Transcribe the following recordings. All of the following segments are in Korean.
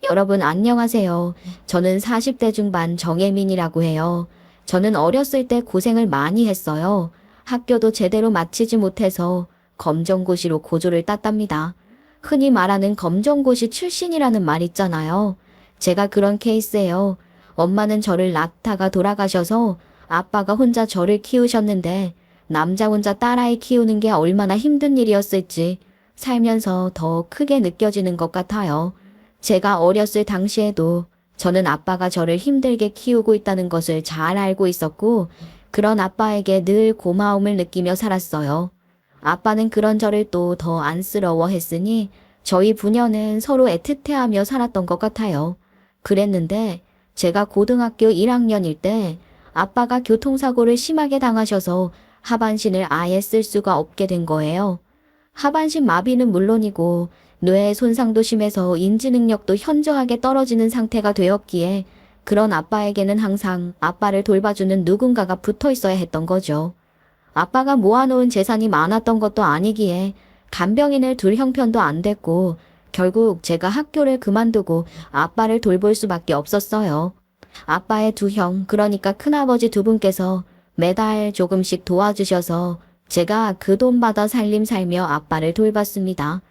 여러분 안녕하세요. 저는 40대 중반 정혜민이라고 해요. 저는 어렸을 때 고생을 많이 했어요. 학교도 제대로 마치지 못해서 검정고시로 고졸을 땄답니다. 흔히 말하는 검정고시 출신이라는 말 있잖아요. 제가 그런 케이스예요. 엄마는 저를 낳다가 돌아가셔서 아빠가 혼자 저를 키우셨는데 남자 혼자 딸아이 키우는 게 얼마나 힘든 일이었을지 살면서 더 크게 느껴지는 것 같아요. 제가 어렸을 당시에도 저는 아빠가 저를 힘들게 키우고 있다는 것을 잘 알고 있었고, 그런 아빠에게 늘 고마움을 느끼며 살았어요. 아빠는 그런 저를 또 더 안쓰러워했으니 저희 부녀는 서로 애틋해하며 살았던 것 같아요. 그랬는데 제가 고등학교 1학년일 때 아빠가 교통사고를 심하게 당하셔서 하반신을 아예 쓸 수가 없게 된 거예요. 하반신 마비는 물론이고 뇌의 손상도 심해서 인지 능력도 현저하게 떨어지는 상태가 되었기에 그런 아빠에게는 항상 아빠를 돌봐주는 누군가가 붙어 있어야 했던 거죠. 아빠가 모아놓은 재산이 많았던 것도 아니기에 간병인을 둘 형편도 안 됐고 결국 제가 학교를 그만두고 아빠를 돌볼 수밖에 없었어요. 아빠의 두 형, 그러니까 큰아버지 두 분께서 매달 조금씩 도와주셔서 제가 그 돈 받아 살림 살며 아빠를 돌봤습니다.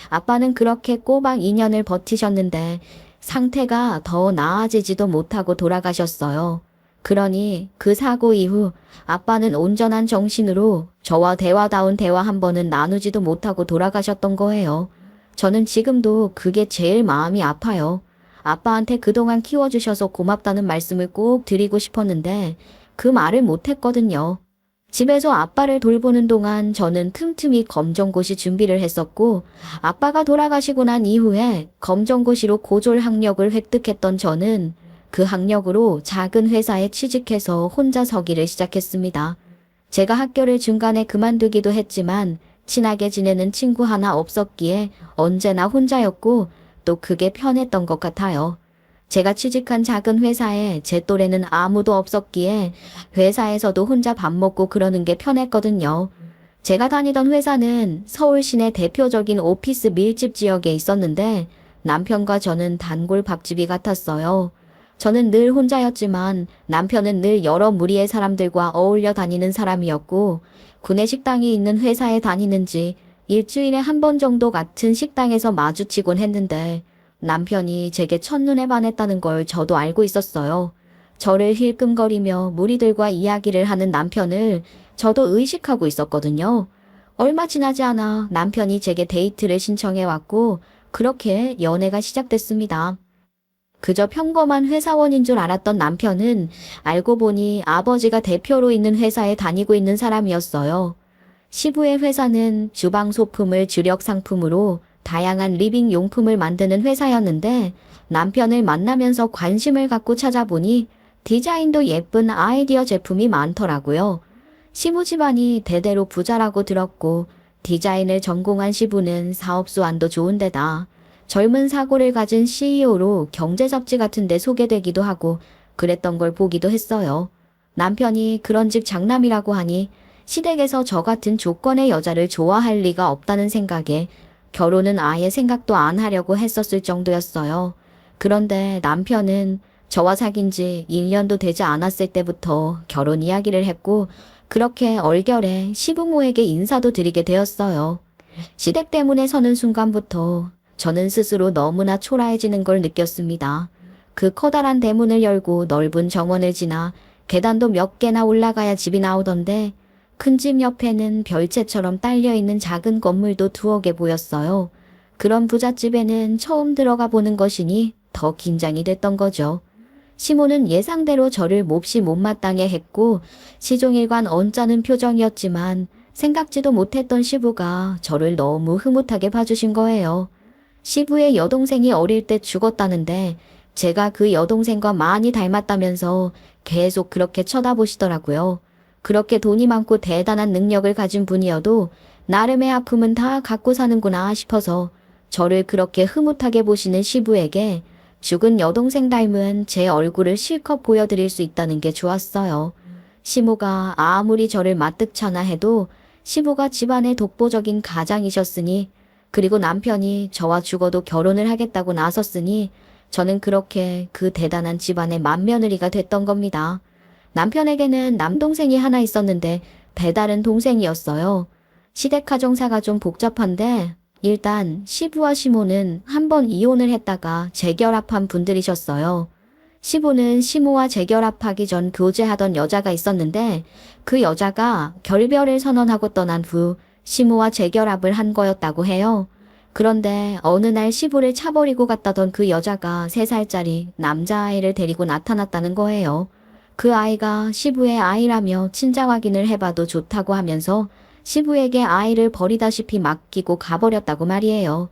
아빠는 그렇게 꼬박 2년을 버티셨는데 상태가 더 나아지지도 못하고 돌아가셨어요. 그러니 그 사고 이후 아빠는 온전한 정신으로 저와 대화다운 대화 한 번은 나누지도 못하고 돌아가셨던 거예요. 저는 지금도 그게 제일 마음이 아파요. 아빠한테 그동안 키워주셔서 고맙다는 말씀을 꼭 드리고 싶었는데 그 말을 못했거든요. 집에서 아빠를 돌보는 동안 저는 틈틈이 검정고시 준비를 했었고 아빠가 돌아가시고 난 이후에 검정고시로 고졸 학력을 획득했던 저는 그 학력으로 작은 회사에 취직해서 혼자 서기를 시작했습니다. 제가 학교를 중간에 그만두기도 했지만 친하게 지내는 친구 하나 없었기에 언제나 혼자였고 또 그게 편했던 것 같아요. 제가 취직한 작은 회사에 제 또래는 아무도 없었기에 회사에서도 혼자 밥 먹고 그러는 게 편했거든요. 제가 다니던 회사는 서울 시내 대표적인 오피스 밀집 지역에 있었는데 남편과 저는 단골 밥집이 같았어요. 저는 늘 혼자였지만 남편은 늘 여러 무리의 사람들과 어울려 다니는 사람이었고 구내식당이 있는 회사에 다니는지 일주일에 한 번 정도 같은 식당에서 마주치곤 했는데 남편이 제게 첫눈에 반했다는 걸 저도 알고 있었어요. 저를 힐끔거리며 무리들과 이야기를 하는 남편을 저도 의식하고 있었거든요. 얼마 지나지 않아 남편이 제게 데이트를 신청해 왔고 그렇게 연애가 시작됐습니다. 그저 평범한 회사원인 줄 알았던 남편은 알고 보니 아버지가 대표로 있는 회사에 다니고 있는 사람이었어요. 시부의 회사는 주방 소품을 주력 상품으로 다양한 리빙 용품을 만드는 회사였는데 남편을 만나면서 관심을 갖고 찾아보니 디자인도 예쁜 아이디어 제품이 많더라고요. 시부 집안이 대대로 부자라고 들었고 디자인을 전공한 시부는 사업 수완도 좋은 데다 젊은 사고를 가진 CEO로 경제 잡지 같은 데 소개되기도 하고 그랬던 걸 보기도 했어요. 남편이 그런 집 장남이라고 하니 시댁에서 저 같은 조건의 여자를 좋아할 리가 없다는 생각에 결혼은 아예 생각도 안 하려고 했었을 정도였어요. 그런데 남편은 저와 사귄 지 1년도 되지 않았을 때부터 결혼 이야기를 했고 그렇게 얼결에 시부모에게 인사도 드리게 되었어요. 시댁 때문에 서는 순간부터 저는 스스로 너무나 초라해지는 걸 느꼈습니다. 그 커다란 대문을 열고 넓은 정원을 지나 계단도 몇 개나 올라가야 집이 나오던데 큰 집 옆에는 별채처럼 딸려있는 작은 건물도 두어 개 보였어요. 그런 부잣집에는 처음 들어가 보는 것이니 더 긴장이 됐던 거죠. 시모는 예상대로 저를 몹시 못마땅해 했고 시종일관 언짢은 표정이었지만 생각지도 못했던 시부가 저를 너무 흐뭇하게 봐주신 거예요. 시부의 여동생이 어릴 때 죽었다는데 제가 그 여동생과 많이 닮았다면서 계속 그렇게 쳐다보시더라고요. 그렇게 돈이 많고 대단한 능력을 가진 분이어도 나름의 아픔은 다 갖고 사는구나 싶어서 저를 그렇게 흐뭇하게 보시는 시부에게 죽은 여동생 닮은 제 얼굴을 실컷 보여드릴 수 있다는 게 좋았어요. 시모가 아무리 저를 마뜩찮아 해도 시부가 집안의 독보적인 가장이셨으니 그리고 남편이 저와 죽어도 결혼을 하겠다고 나섰으니 저는 그렇게 그 대단한 집안의 맏며느리가 됐던 겁니다. 남편에게는 남동생이 하나 있었는데 배다른 동생이었어요. 시댁 가정사가 좀 복잡한데 일단 시부와 시모는 한 번 이혼을 했다가 재결합한 분들이셨어요. 시부는 시모와 재결합하기 전 교제하던 여자가 있었는데 그 여자가 결별을 선언하고 떠난 후 시모와 재결합을 한 거였다고 해요. 그런데 어느 날 시부를 차버리고 갔다던 그 여자가 3살짜리 남자아이를 데리고 나타났다는 거예요. 그 아이가 시부의 아이라며 친자 확인을 해봐도 좋다고 하면서 시부에게 아이를 버리다시피 맡기고 가버렸다고 말이에요.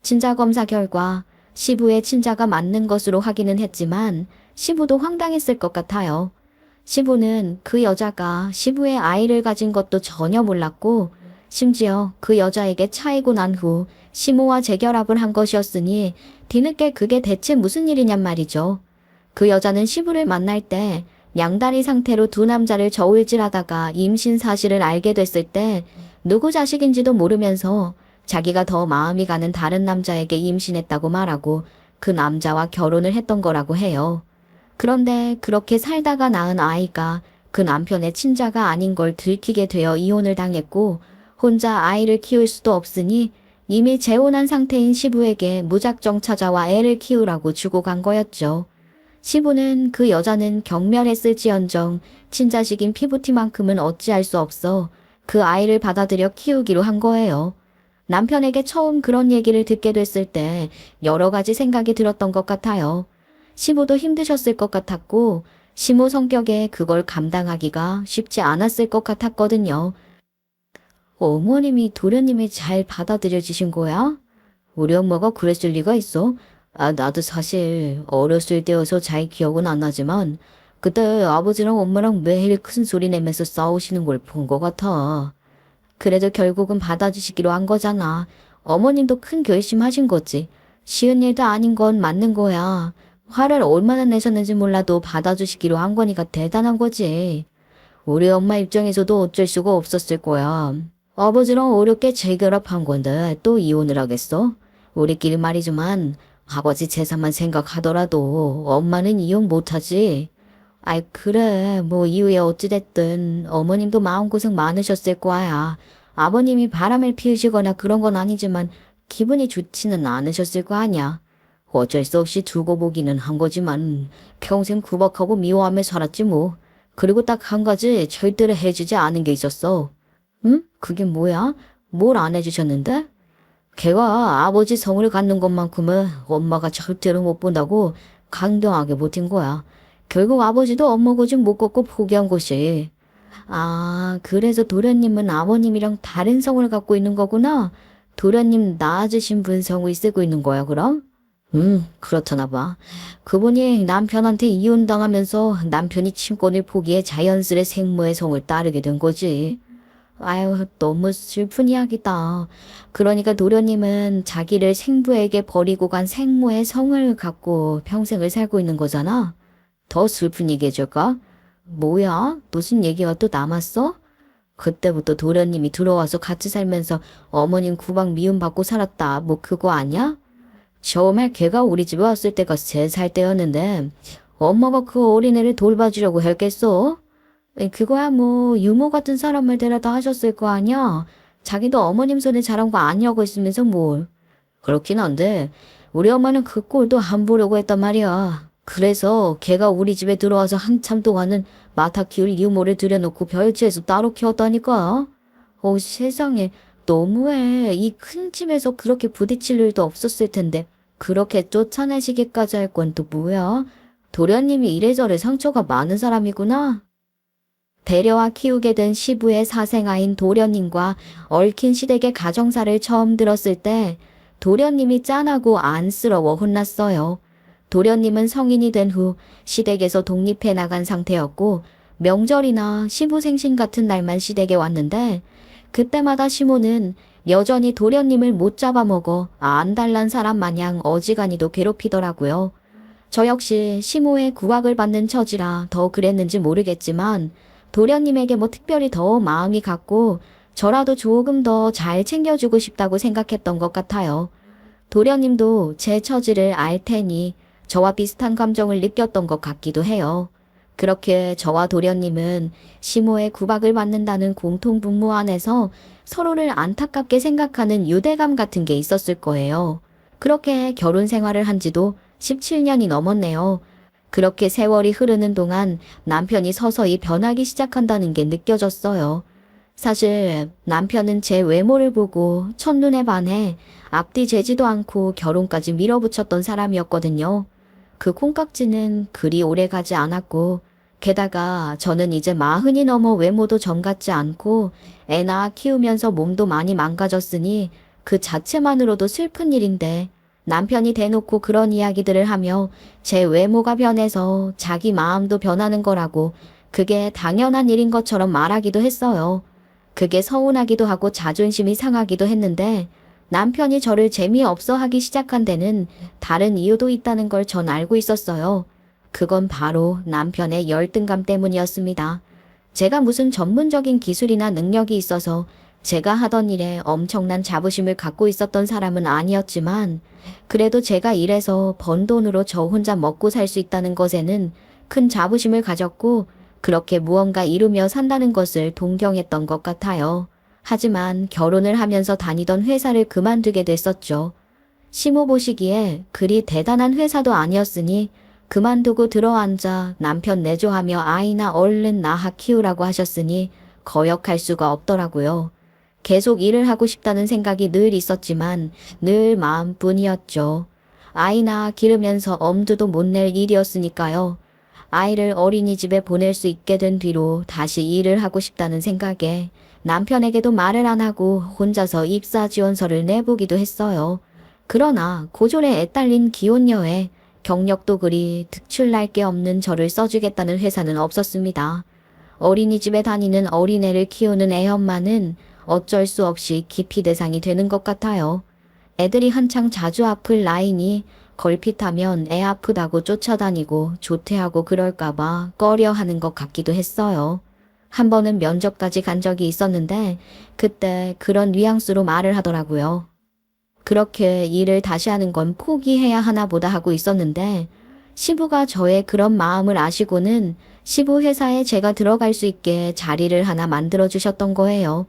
친자 검사 결과 시부의 친자가 맞는 것으로 확인은 했지만 시부도 황당했을 것 같아요. 시부는 그 여자가 시부의 아이를 가진 것도 전혀 몰랐고 심지어 그 여자에게 차이고 난 후 시모와 재결합을 한 것이었으니 뒤늦게 그게 대체 무슨 일이냔 말이죠. 그 여자는 시부를 만날 때 양다리 상태로 두 남자를 저울질하다가 임신 사실을 알게 됐을 때 누구 자식인지도 모르면서 자기가 더 마음이 가는 다른 남자에게 임신했다고 말하고 그 남자와 결혼을 했던 거라고 해요. 그런데 그렇게 살다가 낳은 아이가 그 남편의 친자가 아닌 걸 들키게 되어 이혼을 당했고 혼자 아이를 키울 수도 없으니 이미 재혼한 상태인 시부에게 무작정 찾아와 애를 키우라고 주고 간 거였죠. 시부는 그 여자는 경멸했을지언정 친자식인 피부티만큼은 어찌할 수 없어 그 아이를 받아들여 키우기로 한 거예요. 남편에게 처음 그런 얘기를 듣게 됐을 때 여러 가지 생각이 들었던 것 같아요. 시부도 힘드셨을 것 같았고 시모 성격에 그걸 감당하기가 쉽지 않았을 것 같았거든요. 어머님이 도련님이 잘 받아들여지신 거야? 우리 엄마가 그랬을 리가 있어? 나도 사실 어렸을 때여서 잘 기억은 안 나지만 그때 아버지랑 엄마랑 매일 큰 소리 내면서 싸우시는 걸 본 것 같아. 그래도 결국은 받아주시기로 한 거잖아. 어머님도 큰 결심하신 거지. 쉬운 일도 아닌 건 맞는 거야. 화를 얼마나 내셨는지 몰라도 받아주시기로 한 거니까 대단한 거지. 우리 엄마 입장에서도 어쩔 수가 없었을 거야. 아버지랑 어렵게 재결합한 건데 또 이혼을 하겠어? 우리끼리 말이지만 아버지 재산만 생각하더라도 엄마는 이혼 못하지. 아이 그래 뭐 이후에 어찌됐든 어머님도 마음고생 많으셨을 거야. 아버님이 바람을 피우시거나 그런 건 아니지만 기분이 좋지는 않으셨을 거 아니야. 어쩔 수 없이 두고 보기는 한 거지만 평생 구박하고 미워하며 살았지 뭐. 그리고 딱 한 가지 절대로 해주지 않은 게 있었어. 응? 그게 뭐야? 뭘 안 해주셨는데? 걔가 아버지 성을 갖는 것만큼은 엄마가 절대로 못 본다고 강경하게 버틴 거야. 결국 아버지도 엄마 고집 못 걷고 포기한 것이. 아, 그래서 도련님은 아버님이랑 다른 성을 갖고 있는 거구나. 도련님 낳아주신 분 성을 쓰고 있는 거야, 그럼? 그렇다나 봐. 그분이 남편한테 이혼당하면서 남편이 친권을 포기해 자연스레 생모의 성을 따르게 된 거지. 아유, 너무 슬픈 이야기다. 그러니까 도련님은 자기를 생부에게 버리고 간 생모의 성을 갖고 평생을 살고 있는 거잖아. 더 슬픈 얘기 해줄까? 뭐야? 무슨 얘기가 또 남았어? 그때부터 도련님이 들어와서 같이 살면서 어머님 구박 미움받고 살았다. 뭐 그거 아니야? 처음에 걔가 우리 집에 왔을 때가 3살 때였는데 엄마가 그 어린애를 돌봐주려고 했겠어? 그거야 뭐 유모 같은 사람을 데려다 하셨을 거 아니야. 자기도 어머님 손에 자란 거 아니라고 했으면서 뭘. 그렇긴 한데 우리 엄마는 그 꼴도 안 보려고 했단 말이야. 그래서 걔가 우리 집에 들어와서 한참 동안은 맡아 키울 유모를 들여놓고 별지에서 따로 키웠다니까. 세상에 너무해. 이 큰 집에서 그렇게 부딪힐 일도 없었을 텐데 그렇게 쫓아내시기까지 할 건 또 뭐야? 도련님이 이래저래 상처가 많은 사람이구나. 배려와 키우게 된 시부의 사생아인 도련님과 얽힌 시댁의 가정사를 처음 들었을 때 도련님이 짠하고 안쓰러워 혼났어요. 도련님은 성인이 된 후 시댁에서 독립해 나간 상태였고 명절이나 시부 생신 같은 날만 시댁에 왔는데 그때마다 시모는 여전히 도련님을 못 잡아먹어 안달난 사람 마냥 어지간히도 괴롭히더라고요. 저 역시 시모의 구박을 받는 처지라 더 그랬는지 모르겠지만 도련님에게 뭐 특별히 더 마음이 갔고 저라도 조금 더 잘 챙겨주고 싶다고 생각했던 것 같아요. 도련님도 제 처지를 알 테니 저와 비슷한 감정을 느꼈던 것 같기도 해요. 그렇게 저와 도련님은 시모의 구박을 받는다는 공통분모 안에서 서로를 안타깝게 생각하는 유대감 같은 게 있었을 거예요. 그렇게 결혼 생활을 한 지도 17년이 넘었네요. 그렇게 세월이 흐르는 동안 남편이 서서히 변하기 시작한다는 게 느껴졌어요. 사실 남편은 제 외모를 보고 첫눈에 반해 앞뒤 재지도 않고 결혼까지 밀어붙였던 사람이었거든요. 그 콩깍지는 그리 오래 가지 않았고, 게다가 저는 이제 40이 넘어 외모도 전 같지 않고 애 낳아 키우면서 몸도 많이 망가졌으니 그 자체만으로도 슬픈 일인데, 남편이 대놓고 그런 이야기들을 하며 제 외모가 변해서 자기 마음도 변하는 거라고 그게 당연한 일인 것처럼 말하기도 했어요. 그게 서운하기도 하고 자존심이 상하기도 했는데, 남편이 저를 재미없어 하기 시작한 데는 다른 이유도 있다는 걸 전 알고 있었어요. 그건 바로 남편의 열등감 때문이었습니다. 제가 무슨 전문적인 기술이나 능력이 있어서 제가 하던 일에 엄청난 자부심을 갖고 있었던 사람은 아니었지만, 그래도 제가 일해서 번 돈으로 저 혼자 먹고 살 수 있다는 것에는 큰 자부심을 가졌고, 그렇게 무언가 이루며 산다는 것을 동경했던 것 같아요. 하지만 결혼을 하면서 다니던 회사를 그만두게 됐었죠. 시모 보시기에 그리 대단한 회사도 아니었으니 그만두고 들어앉아 남편 내조하며 아이나 얼른 낳아 키우라고 하셨으니 거역할 수가 없더라고요. 계속 일을 하고 싶다는 생각이 늘 있었지만 늘 마음뿐이었죠. 아이 낳아 기르면서 엄두도 못 낼 일이었으니까요. 아이를 어린이집에 보낼 수 있게 된 뒤로 다시 일을 하고 싶다는 생각에 남편에게도 말을 안 하고 혼자서 입사 지원서를 내보기도 했어요. 그러나 고졸에 애딸린 기혼녀에 경력도 그리 특출날 게 없는 저를 써주겠다는 회사는 없었습니다. 어린이집에 다니는 어린애를 키우는 애엄마는 어쩔 수 없이 기피 대상이 되는 것 같아요. 애들이 한창 자주 아플 나이니 걸핏하면 애 아프다고 쫓아다니고 조퇴하고 그럴까봐 꺼려하는 것 같기도 했어요. 한 번은 면접까지 간 적이 있었는데 그때 그런 뉘앙스로 말을 하더라고요. 그렇게 일을 다시 하는 건 포기해야 하나 보다 하고 있었는데, 시부가 저의 그런 마음을 아시고는 시부 회사에 제가 들어갈 수 있게 자리를 하나 만들어 주셨던 거예요.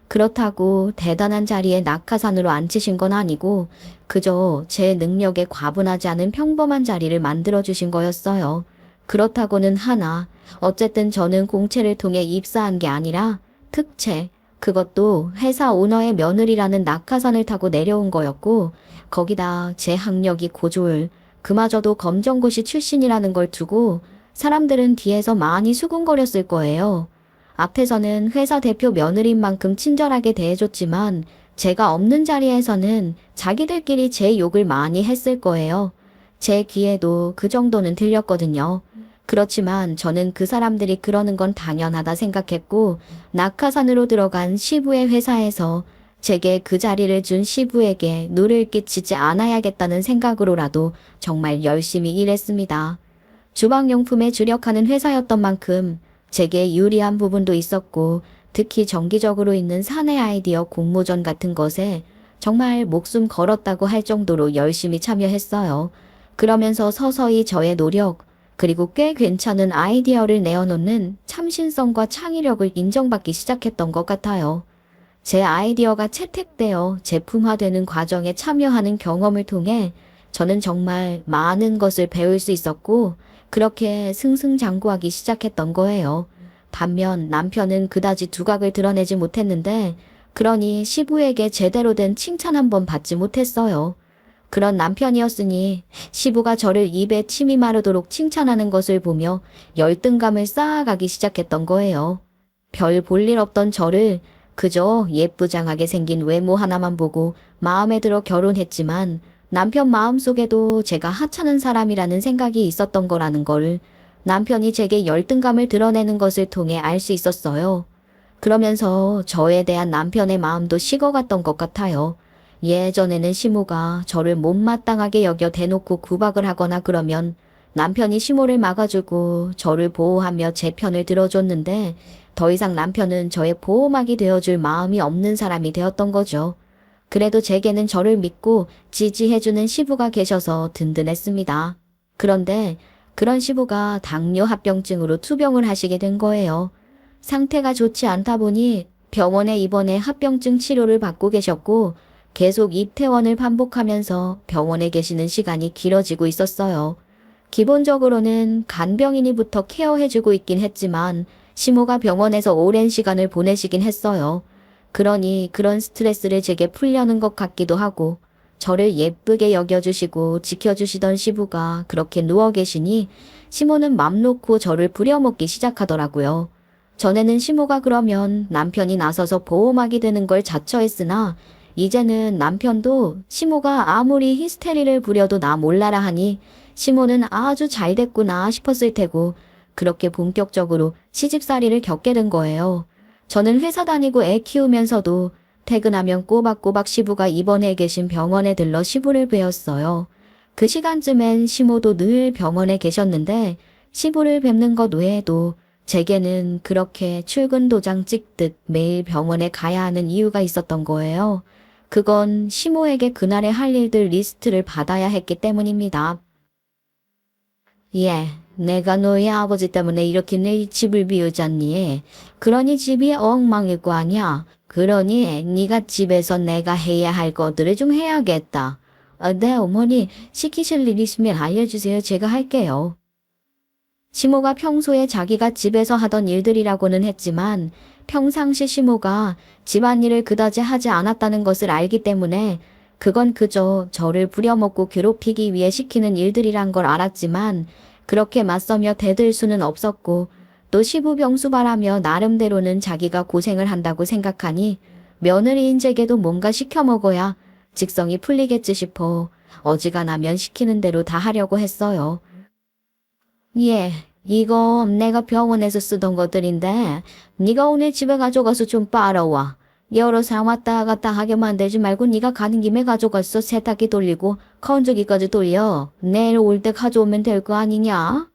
그렇다고 대단한 자리에 낙하산으로 앉히신 건 아니고 그저 제 능력에 과분하지 않은 평범한 자리를 만들어 주신 거였어요. 그렇다고는 하나 어쨌든 저는 공채를 통해 입사한 게 아니라 특채, 그것도 회사 오너의 며느리라는 낙하산을 타고 내려온 거였고, 거기다 제 학력이 고졸, 그마저도 검정고시 출신이라는 걸 두고 사람들은 뒤에서 많이 수군거렸을 거예요. 앞에서는 회사 대표 며느리인 만큼 친절하게 대해줬지만 제가 없는 자리에서는 자기들끼리 제 욕을 많이 했을 거예요. 제 귀에도 그 정도는 들렸거든요. 그렇지만 저는 그 사람들이 그러는 건 당연하다 생각했고, 낙하산으로 들어간 시부의 회사에서 제게 그 자리를 준 시부에게 누를 끼치지 않아야겠다는 생각으로라도 정말 열심히 일했습니다. 주방용품에 주력하는 회사였던 만큼 제게 유리한 부분도 있었고, 특히 정기적으로 있는 사내 아이디어 공모전 같은 것에 정말 목숨 걸었다고 할 정도로 열심히 참여했어요. 그러면서 서서히 저의 노력, 그리고 꽤 괜찮은 아이디어를 내어놓는 참신성과 창의력을 인정받기 시작했던 것 같아요. 제 아이디어가 채택되어 제품화되는 과정에 참여하는 경험을 통해 저는 정말 많은 것을 배울 수 있었고, 그렇게 승승장구하기 시작했던 거예요. 반면 남편은 그다지 두각을 드러내지 못했는데, 그러니 시부에게 제대로 된 칭찬 한 번 받지 못했어요. 그런 남편이었으니 시부가 저를 입에 침이 마르도록 칭찬하는 것을 보며 열등감을 쌓아가기 시작했던 거예요. 별 볼일 없던 저를 그저 예쁘장하게 생긴 외모 하나만 보고 마음에 들어 결혼했지만, 남편 마음속에도 제가 하찮은 사람이라는 생각이 있었던 거라는 걸 남편이 제게 열등감을 드러내는 것을 통해 알 수 있었어요. 그러면서 저에 대한 남편의 마음도 식어갔던 것 같아요. 예전에는 시모가 저를 못마땅하게 여겨 대놓고 구박을 하거나 그러면 남편이 시모를 막아주고 저를 보호하며 제 편을 들어줬는데, 더 이상 남편은 저의 보호막이 되어줄 마음이 없는 사람이 되었던 거죠. 그래도 제게는 저를 믿고 지지해주는 시부가 계셔서 든든했습니다. 그런데 그런 시부가 당뇨 합병증으로 투병을 하시게 된 거예요. 상태가 좋지 않다 보니 병원에 입원해 합병증 치료를 받고 계셨고 계속 입퇴원을 반복하면서 병원에 계시는 시간이 길어지고 있었어요. 기본적으로는 간병인이부터 케어해주고 있긴 했지만 시모가 병원에서 오랜 시간을 보내시긴 했어요. 그러니 그런 스트레스를 제게 풀려는 것 같기도 하고 저를 예쁘게 여겨주시고 지켜주시던 시부가 그렇게 누워 계시니 시모는 맘 놓고 저를 부려먹기 시작하더라고요. 전에는 시모가 그러면 남편이 나서서 보호막이 되는 걸 자처했으나 이제는 남편도 시모가 아무리 히스테리를 부려도 나 몰라라 하니 시모는 아주 잘 됐구나 싶었을 테고 그렇게 본격적으로 시집살이를 겪게 된 거예요. 저는 회사 다니고 애 키우면서도 퇴근하면 꼬박꼬박 시부가 입원해 계신 병원에 들러 시부를 뵈었어요. 그 시간쯤엔 시모도 늘 병원에 계셨는데 시부를 뵙는 것 외에도 제게는 그렇게 출근 도장 찍듯 매일 병원에 가야 하는 이유가 있었던 거예요. 그건 시모에게 그날의 할 일들 리스트를 받아야 했기 때문입니다. 예, 내가 너희 아버지 때문에 이렇게 내 집을 비우잖니. 그러니 집이 엉망일 거 아니야. 그러니 네가 집에서 내가 해야 할 것들을 좀 해야겠다. 네, 어머니 시키실 일 있으면 알려주세요. 제가 할게요. 시모가 평소에 자기가 집에서 하던 일들이라고는 했지만 평상시 시모가 집안일을 그다지 하지 않았다는 것을 알기 때문에 그건 그저 저를 부려먹고 괴롭히기 위해 시키는 일들이란 걸 알았지만 그렇게 맞서며 대들 수는 없었고 또 시부병수바라며 나름대로는 자기가 고생을 한다고 생각하니 며느리인 제게도 뭔가 시켜 먹어야 직성이 풀리겠지 싶어 어지간하면 시키는 대로 다 하려고 했어요. 예, 이거 내가 병원에서 쓰던 것들인데 네가 오늘 집에 가져가서 좀 빨아와. 여러 사람 왔다 갔다 하게 만들지 말고 네가 가는 김에 가져가서 세탁기 돌리고 건조기까지 돌려. 내일 올 때 가져오면 될 거 아니냐?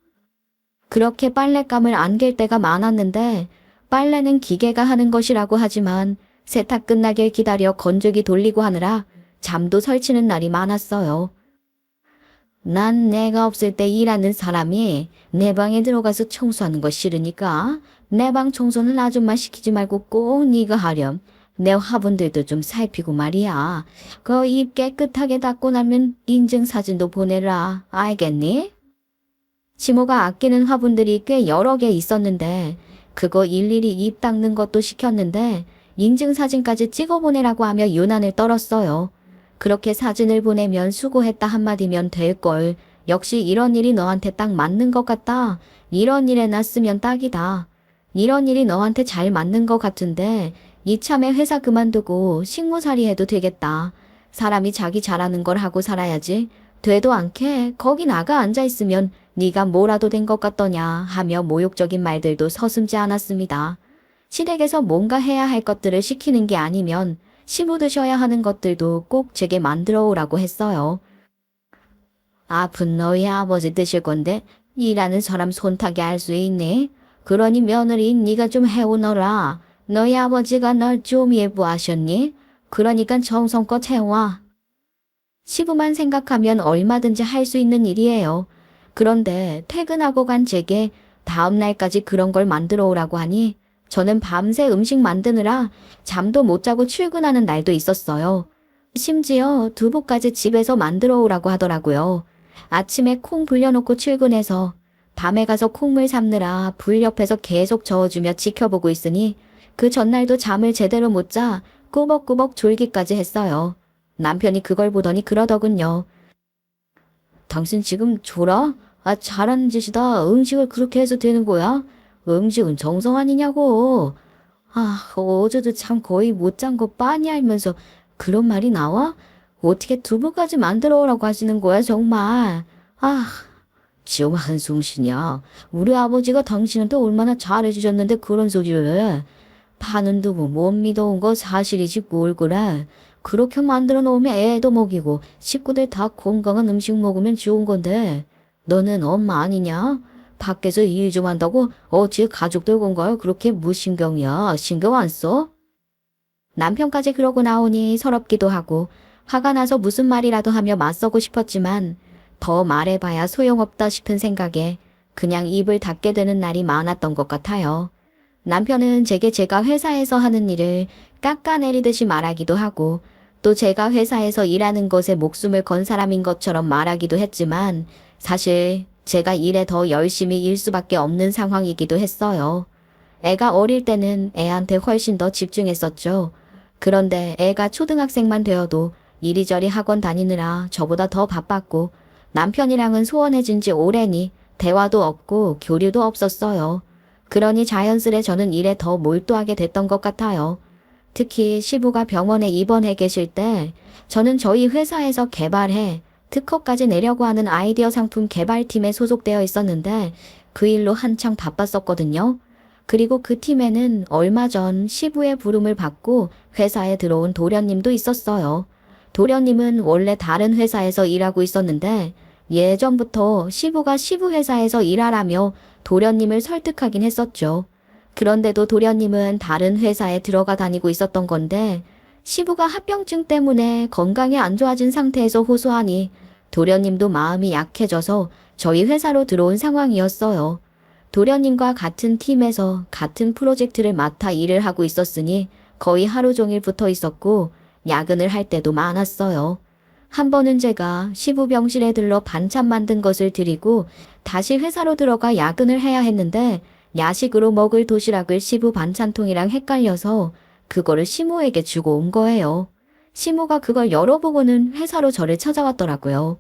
그렇게 빨랫감을 안길 때가 많았는데 빨래는 기계가 하는 것이라고 하지만 세탁 끝나길 기다려 건조기 돌리고 하느라 잠도 설치는 날이 많았어요. 난 내가 없을 때 일하는 사람이 내 방에 들어가서 청소하는 거 싫으니까 내 방 청소는 아줌마 시키지 말고 꼭 네가 하렴. 내 화분들도 좀 살피고 말이야. 그 입 깨끗하게 닦고 나면 인증사진도 보내라. 알겠니? 시모가 아끼는 화분들이 꽤 여러 개 있었는데 그거 일일이 입 닦는 것도 시켰는데 인증사진까지 찍어보내라고 하며 유난을 떨었어요. 그렇게 사진을 보내면 수고했다 한마디면 될걸. 역시 이런 일이 너한테 딱 맞는 것 같다. 이런 일에 나 쓰면 딱이다. 이런 일이 너한테 잘 맞는 것 같은데 이참에 회사 그만두고 식모살이 해도 되겠다. 사람이 자기 잘하는 걸 하고 살아야지. 되도 않게 거기 나가 앉아있으면 네가 뭐라도 된 것 같더냐 하며 모욕적인 말들도 서슴지 않았습니다. 시댁에서 뭔가 해야 할 것들을 시키는 게 아니면 시부 드셔야 하는 것들도 꼭 제게 만들어 오라고 했어요. 아픈 너희 아버지 드실 건데 일하는 사람 손타게 할 수 있니? 그러니 며느리인 네가 좀 해오너라. 너희 아버지가 널 좀 예뻐하셨니? 그러니까 정성껏 해와. 시부만 생각하면 얼마든지 할 수 있는 일이에요. 그런데 퇴근하고 간 제게 다음 날까지 그런 걸 만들어 오라고 하니 저는 밤새 음식 만드느라 잠도 못 자고 출근하는 날도 있었어요. 심지어 두부까지 집에서 만들어 오라고 하더라고요. 아침에 콩 불려놓고 출근해서 밤에 가서 콩물 삶느라 불 옆에서 계속 저어주며 지켜보고 있으니 그 전날도 잠을 제대로 못 자 꾸벅꾸벅 졸기까지 했어요. 남편이 그걸 보더니 그러더군요. 당신 지금 졸아? 아, 잘하는 짓이다. 음식을 그렇게 해서 되는 거야? 음식은 정성 아니냐고. 아, 어제도 참 거의 못 잔 거 빤히 알면서 그런 말이 나와? 어떻게 두부까지 만들어 오라고 하시는 거야, 정말. 아, 지금 한숨 쉬냐. 우리 아버지가 당신한테 얼마나 잘해주셨는데 그런 소리를 해. 파는 두부 못 믿어온 거 사실이지 뭘 그래. 그렇게 만들어 놓으면 애도 먹이고 식구들 다 건강한 음식 먹으면 좋은 건데 너는 엄마 아니냐? 밖에서 일 좀 한다고 어찌 가족들 건강을 그렇게 무신경이야. 신경 안 써? 남편까지 그러고 나오니 서럽기도 하고 화가 나서 무슨 말이라도 하며 맞서고 싶었지만 더 말해봐야 소용없다 싶은 생각에 그냥 입을 닫게 되는 날이 많았던 것 같아요. 남편은 제가 회사에서 하는 일을 깎아내리듯이 말하기도 하고 또 제가 회사에서 일하는 것에 목숨을 건 사람인 것처럼 말하기도 했지만 사실 제가 일에 더 열심히 일 수밖에 없는 상황이기도 했어요. 애가 어릴 때는 애한테 훨씬 더 집중했었죠. 그런데 애가 초등학생만 되어도 이리저리 학원 다니느라 저보다 더 바빴고 남편이랑은 소원해진 지 오래니 대화도 없고 교류도 없었어요. 그러니 자연스레 저는 일에 더 몰두하게 됐던 것 같아요. 특히 시부가 병원에 입원해 계실 때 저는 저희 회사에서 개발해 특허까지 내려고 하는 아이디어 상품 개발팀에 소속되어 있었는데 그 일로 한창 바빴었거든요. 그리고 그 팀에는 얼마 전 시부의 부름을 받고 회사에 들어온 도련님도 있었어요. 도련님은 원래 다른 회사에서 일하고 있었는데 예전부터 시부가 시부 회사에서 일하라며 도련님을 설득하긴 했었죠. 그런데도 도련님은 다른 회사에 들어가 다니고 있었던 건데 시부가 합병증 때문에 건강이 안 좋아진 상태에서 호소하니 도련님도 마음이 약해져서 저희 회사로 들어온 상황이었어요. 도련님과 같은 팀에서 같은 프로젝트를 맡아 일을 하고 있었으니 거의 하루 종일 붙어 있었고 야근을 할 때도 많았어요. 한 번은 제가 시부 병실에 들러 반찬 만든 것을 드리고 다시 회사로 들어가 야근을 해야 했는데 야식으로 먹을 도시락을 시부 반찬통이랑 헷갈려서 그거를 시모에게 주고 온 거예요. 시모가 그걸 열어보고는 회사로 저를 찾아왔더라고요.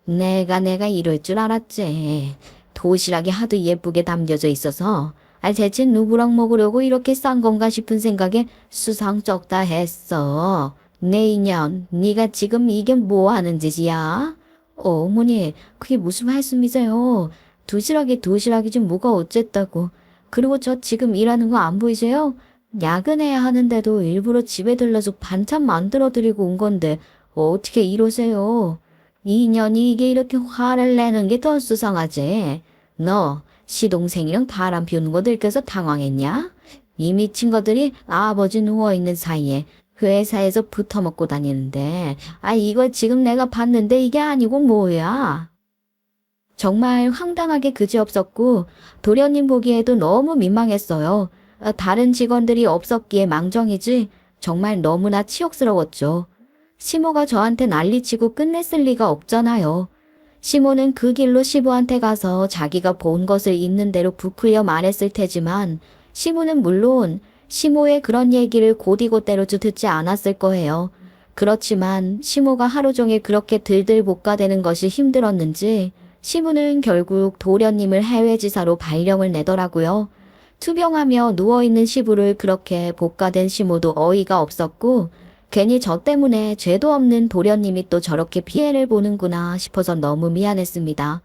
내가 이럴 줄 알았지. 도시락이 하도 예쁘게 담겨져 있어서 대체 누구랑 먹으려고 이렇게 싼 건가 싶은 생각에 수상 쩍다 했어. 내 인연, 네가 지금 이게 뭐 하는 짓이야? 어머니, 그게 무슨 말씀이세요? 도시락이지 뭐가 어쨌다고. 그리고 저 지금 일하는 거 안 보이세요? 야근해야 하는데도 일부러 집에 들러서 반찬 만들어 드리고 온 건데 어떻게 이러세요? 이 인연이 이게 이렇게 화를 내는 게 더 수상하지. 너 시동생이랑 바람 피우는 거 들켜서 당황했냐? 이 미친 것들이 아버지 누워있는 사이에 회사에서 붙어먹고 다니는데 이거 지금 내가 봤는데 이게 아니고 뭐야? 정말 황당하게 그지없었고 도련님 보기에도 너무 민망했어요. 다른 직원들이 없었기에 망정이지 정말 너무나 치욕스러웠죠. 시모가 저한테 난리치고 끝냈을 리가 없잖아요. 시모는 그 길로 시부한테 가서 자기가 본 것을 있는 대로 부풀려 말했을 테지만 시부는 물론 시모의 그런 얘기를 곧이곧대로 듣지 않았을 거예요. 그렇지만 시모가 하루 종일 그렇게 들들 볶아대는 것이 힘들었는지 시부는 결국 도련님을 해외지사로 발령을 내더라고요. 투병하며 누워있는 시부를 그렇게 볶아댄 시모도 어이가 없었고 괜히 저 때문에 죄도 없는 도련님이 또 저렇게 피해를 보는구나 싶어서 너무 미안했습니다.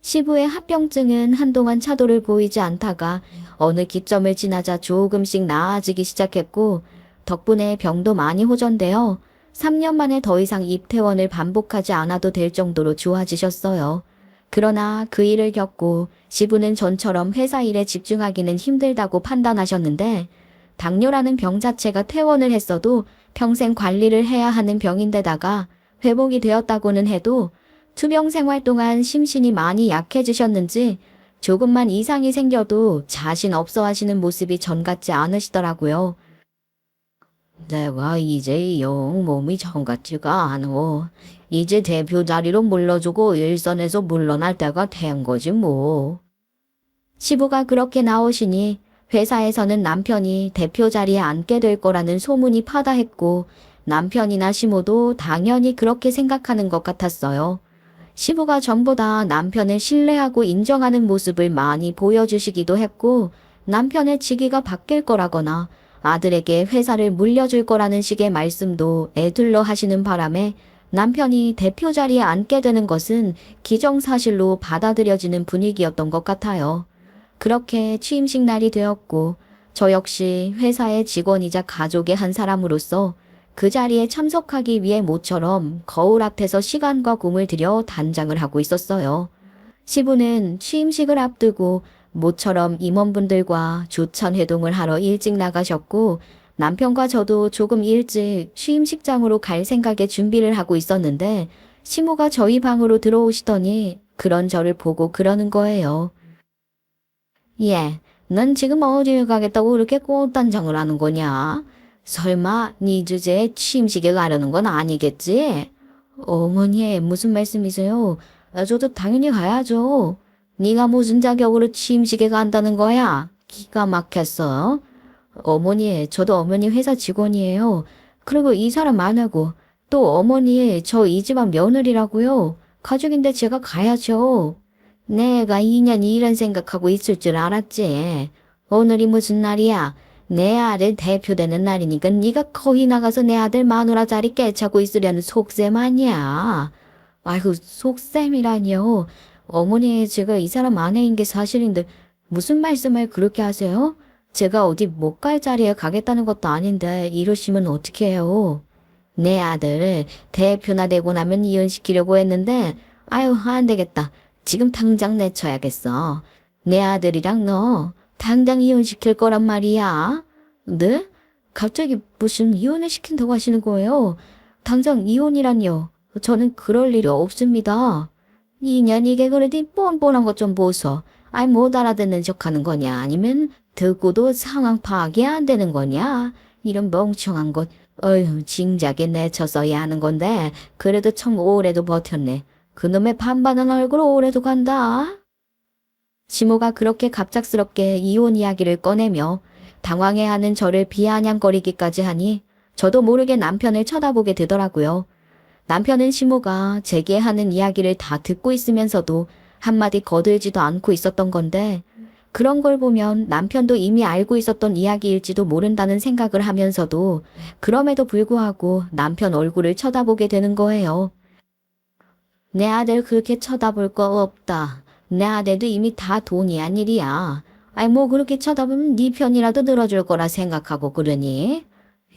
시부의 합병증은 한동안 차도를 보이지 않다가 어느 기점을 지나자 조금씩 나아지기 시작했고 덕분에 병도 많이 호전되어 3년 만에 더 이상 입퇴원을 반복하지 않아도 될 정도로 좋아지셨어요. 그러나 그 일을 겪고 시부는 전처럼 회사 일에 집중하기는 힘들다고 판단하셨는데 당뇨라는 병 자체가 퇴원을 했어도 평생 관리를 해야 하는 병인데다가 회복이 되었다고는 해도 투병 생활 동안 심신이 많이 약해지셨는지 조금만 이상이 생겨도 자신 없어 하시는 모습이 전 같지 않으시더라고요. 내가 이제 영 몸이 전 같지가 않어. 이제 대표 자리로 물러주고 일선에서 물러날 때가 된 거지 뭐. 시부가 그렇게 나오시니 회사에서는 남편이 대표 자리에 앉게 될 거라는 소문이 파다했고 남편이나 시모도 당연히 그렇게 생각하는 것 같았어요. 시부가 전보다 남편을 신뢰하고 인정하는 모습을 많이 보여주시기도 했고 남편의 직위가 바뀔 거라거나 아들에게 회사를 물려줄 거라는 식의 말씀도 애둘러 하시는 바람에 남편이 대표 자리에 앉게 되는 것은 기정사실로 받아들여지는 분위기였던 것 같아요. 그렇게 취임식 날이 되었고 저 역시 회사의 직원이자 가족의 한 사람으로서 그 자리에 참석하기 위해 모처럼 거울 앞에서 시간과 공을 들여 단장을 하고 있었어요. 시부는 취임식을 앞두고 모처럼 임원분들과 조찬회동을 하러 일찍 나가셨고 남편과 저도 조금 일찍 취임식장으로 갈 생각에 준비를 하고 있었는데 시모가 저희 방으로 들어오시더니 그런 저를 보고 그러는 거예요. 예, 넌 지금 어딜 가겠다고 그렇게 꽃단장을 하는 거냐? 설마 네 주제에 취임식에 가려는 건 아니겠지? 어머니, 무슨 말씀이세요? 저도 당연히 가야죠. 네가 무슨 자격으로 취임식에 간다는 거야? 기가 막혔어. 어머니, 저도 어머니 회사 직원이에요. 그리고 이 사람 안 하고 또 어머니, 저 이 집안 며느리라고요. 가족인데 제가 가야죠. 내가 2년 이런 생각하고 있을 줄 알았지. 오늘이 무슨 날이야? 내 아들 대표되는 날이니까 네가 거기 나가서 내 아들 마누라 자리 깨차고 있으려는 속셈 아니야. 아이고, 속셈이라니요. 어머니, 제가 이 사람 아내인 게 사실인데 무슨 말씀을 그렇게 하세요? 제가 어디 못 갈 자리에 가겠다는 것도 아닌데 이러시면 어떻게 해요? 내 아들 대표나 되고 나면 이혼시키려고 했는데 아유, 안 되겠다. 지금 당장 내쳐야겠어. 내 아들이랑 너 당장 이혼시킬 거란 말이야. 네? 갑자기 무슨 이혼을 시킨다고 하시는 거예요? 당장 이혼이란요. 저는 그럴 일이 없습니다. 2년 이게 그러니 뻔뻔한 것 좀 보소. 아이 못 알아듣는 척하는 거냐 아니면 듣고도 상황 파악이 안 되는 거냐? 이런 멍청한 것. 어휴, 진작에 내쳤어야 하는 건데 그래도 참 오래도 버텼네. 그놈의 반반은 얼굴 오래도 간다. 시모가 그렇게 갑작스럽게 이혼 이야기를 꺼내며 당황해하는 저를 비아냥거리기까지 하니 저도 모르게 남편을 쳐다보게 되더라고요. 남편은 시모가 제게 하는 이야기를 다 듣고 있으면서도 한마디 거들지도 않고 있었던 건데 그런 걸 보면 남편도 이미 알고 있었던 이야기일지도 모른다는 생각을 하면서도 그럼에도 불구하고 남편 얼굴을 쳐다보게 되는 거예요. 내 아들 그렇게 쳐다볼 거 없다. 내 아들도 이미 다 돈이 한 일이야. 아이 뭐 그렇게 쳐다보면 네 편이라도 들어줄 거라 생각하고 그러니?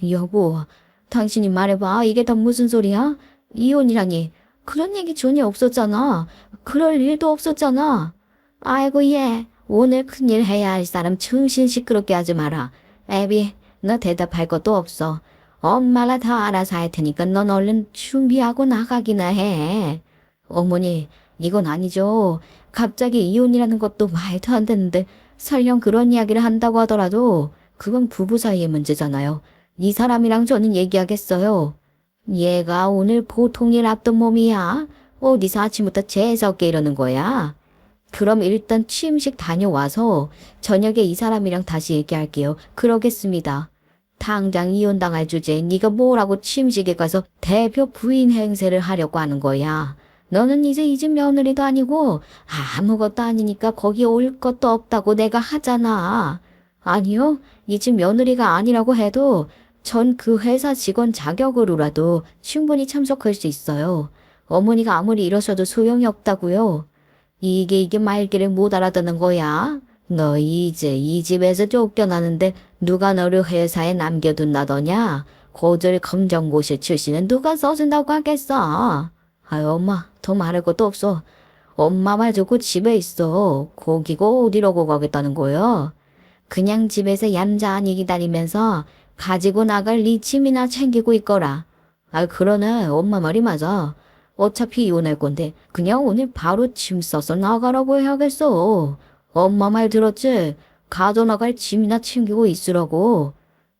여보, 당신이 말해봐. 이게 다 무슨 소리야? 이혼이라니. 그런 얘기 전혀 없었잖아. 그럴 일도 없었잖아. 아이고 얘, 오늘 큰일 해야 할 사람 정신 시끄럽게 하지 마라. 애비, 너 대답할 것도 없어. 엄마가 다 알아서 할 테니까 넌 얼른 준비하고 나가기나 해. 어머니, 이건 아니죠. 갑자기 이혼이라는 것도 말도 안 되는데 설령 그런 이야기를 한다고 하더라도 그건 부부 사이의 문제잖아요. 이 사람이랑 저는 얘기하겠어요. 얘가 오늘 보통 일 앞둔 몸이야. 어디서 아침부터 재수없게 이러는 거야. 그럼 일단 취임식 다녀와서 저녁에 이 사람이랑 다시 얘기할게요. 그러겠습니다. 당장 이혼당할 주제에 네가 뭐라고 취임식에 가서 대표 부인 행세를 하려고 하는 거야. 너는 이제 이 집 며느리도 아니고 아무것도 아니니까 거기 올 것도 없다고 내가 하잖아. 아니요, 이 집 며느리가 아니라고 해도 전 그 회사 직원 자격으로라도 충분히 참석할 수 있어요. 어머니가 아무리 이러셔도 소용이 없다고요. 이게 말귀를 못 알아듣는 거야. 너 이제 이 집에서 쫓겨나는데 누가 너를 회사에 남겨둔다더냐? 고졸 검정고시 출신은 누가 써준다고 하겠어? 아유 엄마, 더 말할 것도 없어. 엄마 말 듣고 집에 있어. 거기고 어디로고 가겠다는 거야? 그냥 집에서 얌전히 기다리면서 가지고 나갈 네 짐이나 챙기고 있거라. 아 그러네, 엄마 말이 맞아. 어차피 이혼할 건데 그냥 오늘 바로 짐 싸서 나가라고 해야겠어. 엄마 말 들었지? 가져나갈 짐이나 챙기고 있으라고.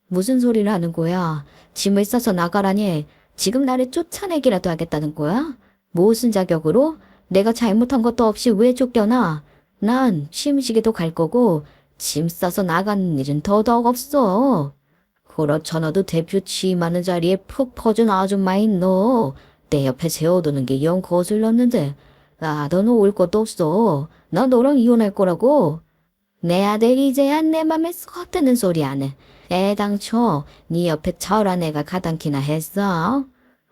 무슨 소리를 하는 거야? 짐을 싸서 나가라니. 지금 나를 쫓아내기라도 하겠다는 거야? 무슨 자격으로? 내가 잘못한 것도 없이 왜 쫓겨나? 난 취임식에도 갈 거고 짐 싸서 나가는 일은 더더욱 없어. 그렇잖아도 대표 취임하는 자리에 푹 퍼준 아줌마인 너. 내 옆에 세워두는 게 영 거슬렀는데. 아, 너는 올 것도 없어. 나 너랑 이혼할 거라고. 내 아들이 이제야 내 맘에 쏙 드는 소리 안 해. 애당초 네 옆에 철한 애가 가당키나 했어.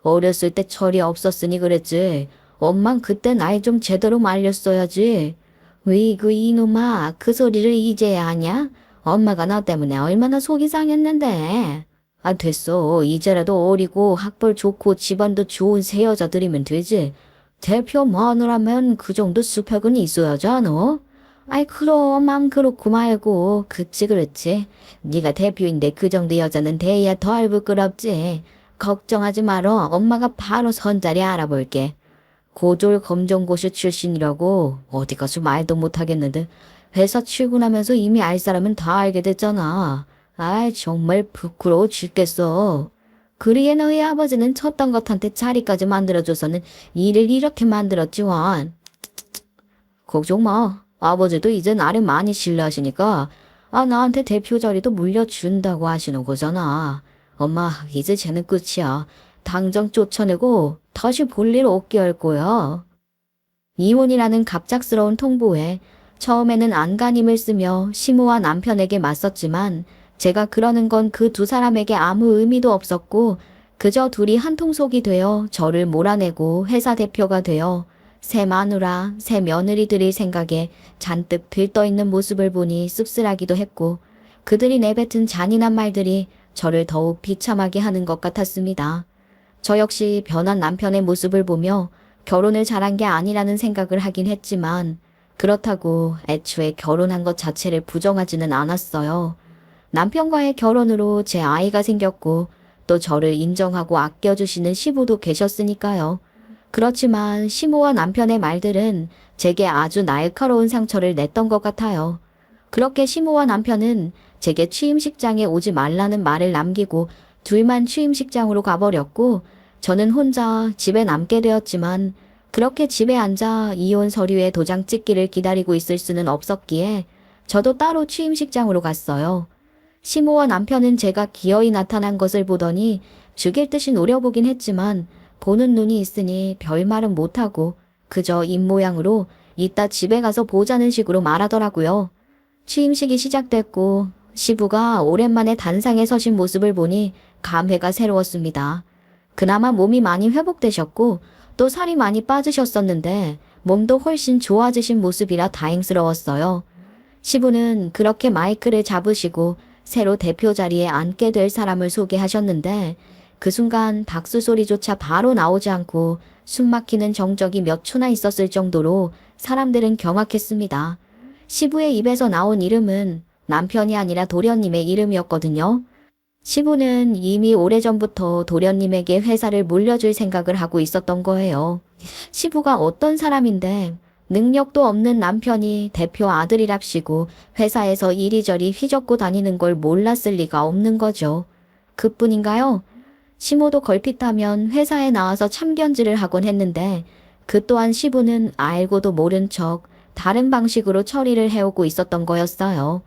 어렸을 때 철이 없었으니 그랬지. 엄만 그때 날 좀 제대로 말렸어야지. 위그 이놈아, 그 소리를 이제야 하냐? 엄마가 너 때문에 얼마나 속이 상했는데. 아 됐어. 이제라도 어리고 학벌 좋고 집안도 좋은 새 여자들이면 되지. 대표 마누라면 그 정도 수평은 있어야지 않어? 아이 그럼 맘 그렇고 말고 그치 그렇지. 네가 대표인데 그 정도 여자는 돼야 덜 부끄럽지. 걱정하지 말어. 엄마가 바로 선자리 알아볼게. 고졸 검정고시 출신이라고 어디 가서 말도 못하겠는데 회사 출근하면서 이미 알 사람은 다 알게 됐잖아. 아이 정말 부끄러워 죽겠어. 그리에 너희 아버지는 쳤던 것한테 자리까지 만들어줘서는 일을 이렇게 만들었지 원. 걱정 마. 아버지도 이제 나를 많이 신뢰하시니까 나한테 대표 자리도 물려준다고 하시는 거잖아. 엄마 이제 쟤는 끝이야. 당장 쫓아내고 다시 볼 일 없게 할 거야. 이혼이라는 갑작스러운 통보에 처음에는 안간힘을 쓰며 시모와 남편에게 맞섰지만 제가 그러는 건 그 두 사람에게 아무 의미도 없었고 그저 둘이 한통속이 되어 저를 몰아내고 회사 대표가 되어 새 마누라, 새 며느리들의 생각에 잔뜩 들떠있는 모습을 보니 씁쓸하기도 했고 그들이 내뱉은 잔인한 말들이 저를 더욱 비참하게 하는 것 같았습니다. 저 역시 변한 남편의 모습을 보며 결혼을 잘한 게 아니라는 생각을 하긴 했지만 그렇다고 애초에 결혼한 것 자체를 부정하지는 않았어요. 남편과의 결혼으로 제 아이가 생겼고 또 저를 인정하고 아껴주시는 시부도 계셨으니까요. 그렇지만 시모와 남편의 말들은 제게 아주 날카로운 상처를 냈던 것 같아요. 그렇게 시모와 남편은 제게 취임식장에 오지 말라는 말을 남기고 둘만 취임식장으로 가버렸고 저는 혼자 집에 남게 되었지만 그렇게 집에 앉아 이혼 서류에 도장 찍기를 기다리고 있을 수는 없었기에 저도 따로 취임식장으로 갔어요. 시모와 남편은 제가 기어이 나타난 것을 보더니 죽일 듯이 노려보긴 했지만 보는 눈이 있으니 별말은 못하고 그저 입모양으로 이따 집에 가서 보자는 식으로 말하더라고요. 취임식이 시작됐고 시부가 오랜만에 단상에 서신 모습을 보니 감회가 새로웠습니다. 그나마 몸이 많이 회복되셨고 또 살이 많이 빠지셨었는데 몸도 훨씬 좋아지신 모습이라 다행스러웠어요. 시부는 그렇게 마이크를 잡으시고 새로 대표 자리에 앉게 될 사람을 소개하셨는데 그 순간 박수 소리조차 바로 나오지 않고 숨막히는 정적이 몇 초나 있었을 정도로 사람들은 경악했습니다. 시부의 입에서 나온 이름은 남편이 아니라 도련님의 이름이었거든요. 시부는 이미 오래전부터 도련님에게 회사를 물려줄 생각을 하고 있었던 거예요. 시부가 어떤 사람인데 능력도 없는 남편이 대표 아들이랍시고 회사에서 이리저리 휘젓고 다니는 걸 몰랐을 리가 없는 거죠. 그뿐인가요? 시모도 걸핏하면 회사에 나와서 참견질을 하곤 했는데 그 또한 시부는 알고도 모른 척 다른 방식으로 처리를 해오고 있었던 거였어요.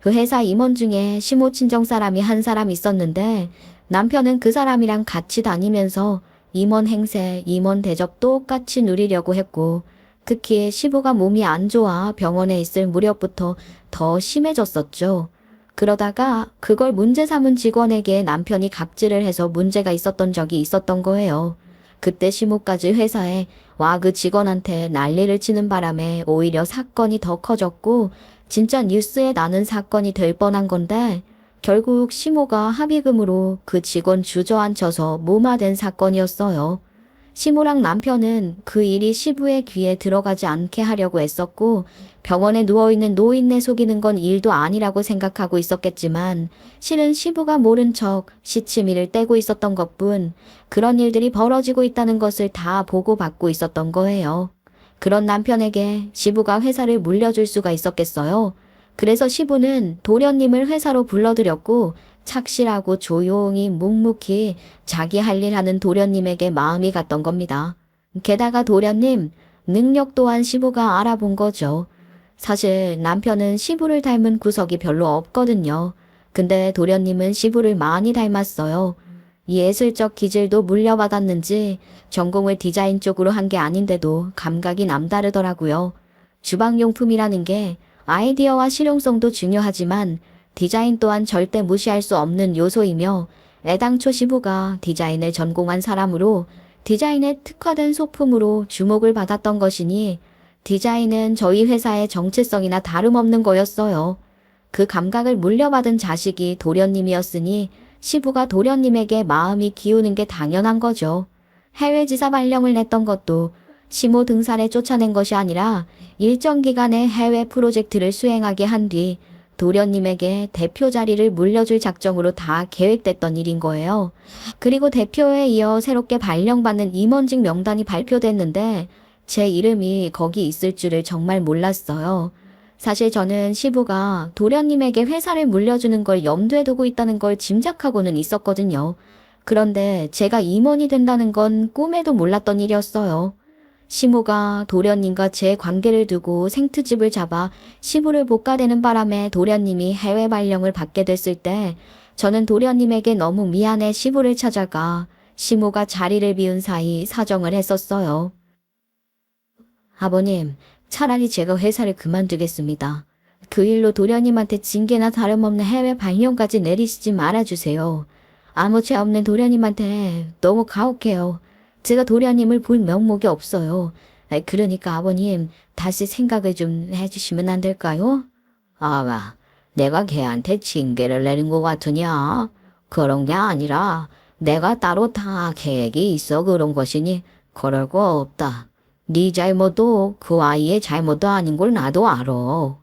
그 회사 임원 중에 시모 친정 사람이 한 사람 있었는데 남편은 그 사람이랑 같이 다니면서 임원 행세, 임원 대접 똑같이 누리려고 했고 특히 시부가 몸이 안 좋아 병원에 있을 무렵부터 더 심해졌었죠. 그러다가 그걸 문제 삼은 직원에게 남편이 갑질을 해서 문제가 있었던 적이 있었던 거예요. 그때 시모까지 회사에 와 그 직원한테 난리를 치는 바람에 오히려 사건이 더 커졌고 진짜 뉴스에 나는 사건이 될 뻔한 건데 결국 시모가 합의금으로 그 직원 주저앉혀서 무마된 사건이었어요. 시모랑 남편은 그 일이 시부의 귀에 들어가지 않게 하려고 애썼고 병원에 누워있는 노인네 속이는 건 일도 아니라고 생각하고 있었겠지만 실은 시부가 모른 척 시치미를 떼고 있었던 것뿐 그런 일들이 벌어지고 있다는 것을 다 보고받고 있었던 거예요. 그런 남편에게 시부가 회사를 물려줄 수가 있었겠어요. 그래서 시부는 도련님을 회사로 불러들였고 착실하고 조용히 묵묵히 자기 할 일 하는 도련님에게 마음이 갔던 겁니다. 게다가 도련님 능력 또한 시부가 알아본 거죠. 사실 남편은 시부를 닮은 구석이 별로 없거든요. 근데 도련님은 시부를 많이 닮았어요. 예술적 기질도 물려받았는지 전공을 디자인 쪽으로 한 게 아닌데도 감각이 남다르더라고요. 주방용품이라는 게 아이디어와 실용성도 중요하지만 디자인 또한 절대 무시할 수 없는 요소이며 애당초 시부가 디자인을 전공한 사람으로 디자인에 특화된 소품으로 주목을 받았던 것이니 디자인은 저희 회사의 정체성이나 다름없는 거였어요. 그 감각을 물려받은 자식이 도련님이었으니 시부가 도련님에게 마음이 기우는 게 당연한 거죠. 해외 지사 발령을 냈던 것도 시모 등산에 쫓아낸 것이 아니라 일정 기간의 해외 프로젝트를 수행하게 한 뒤 도련님에게 대표 자리를 물려줄 작정으로 다 계획됐던 일인 거예요. 그리고 대표에 이어 새롭게 발령받는 임원직 명단이 발표됐는데 제 이름이 거기 있을 줄을 정말 몰랐어요. 사실 저는 시부가 도련님에게 회사를 물려주는 걸 염두에 두고 있다는 걸 짐작하고는 있었거든요. 그런데 제가 임원이 된다는 건 꿈에도 몰랐던 일이었어요. 시모가 도련님과 제 관계를 두고 생트집을 잡아 시부를 복가되는 바람에 도련님이 해외 발령을 받게 됐을 때 저는 도련님에게 너무 미안해 시부를 찾아가 시모가 자리를 비운 사이 사정을 했었어요. 아버님, 차라리 제가 회사를 그만두겠습니다. 그 일로 도련님한테 징계나 다름없는 해외 발령까지 내리시지 말아주세요. 아무 죄 없는 도련님한테 너무 가혹해요. 제가 도련님을 볼 면목이 없어요. 그러니까 아버님, 다시 생각을 좀 해주시면 안 될까요? 아가, 내가 걔한테 징계를 내린 것 같으냐? 그런 게 아니라 내가 따로 다 계획이 있어 그런 것이니 그럴 거 없다. 네 잘못도 그 아이의 잘못도 아닌 걸 나도 알아.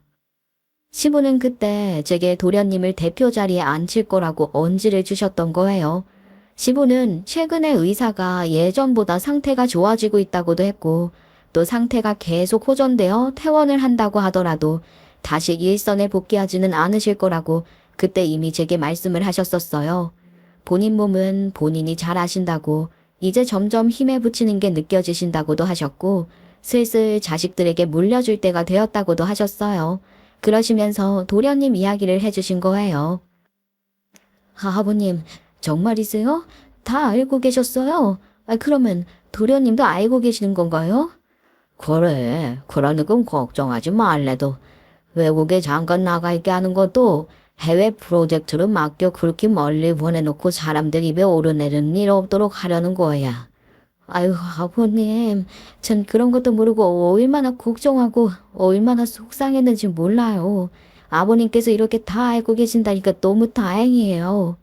시부는 그때 제게 도련님을 대표 자리에 앉힐 거라고 언지를 주셨던 거예요. 시부는 최근에 의사가 예전보다 상태가 좋아지고 있다고도 했고 또 상태가 계속 호전되어 퇴원을 한다고 하더라도 다시 일선에 복귀하지는 않으실 거라고 그때 이미 제게 말씀을 하셨었어요. 본인 몸은 본인이 잘 아신다고 이제 점점 힘에 부치는 게 느껴지신다고도 하셨고 슬슬 자식들에게 물려줄 때가 되었다고도 하셨어요. 그러시면서 도련님 이야기를 해주신 거예요. 아버님, 정말이세요? 다 알고 계셨어요? 그러면 도련님도 알고 계시는 건가요? 그래, 그러니까 걱정하지 말래도 외국에 잠깐 나가 있게 하는 것도 해외 프로젝트를 맡겨 그렇게 멀리 보내놓고 사람들 입에 오르내리는 일 없도록 하려는 거야. 아유, 아버님, 전 그런 것도 모르고 얼마나 걱정하고 얼마나 속상했는지 몰라요. 아버님께서 이렇게 다 알고 계신다니까 너무 다행이에요.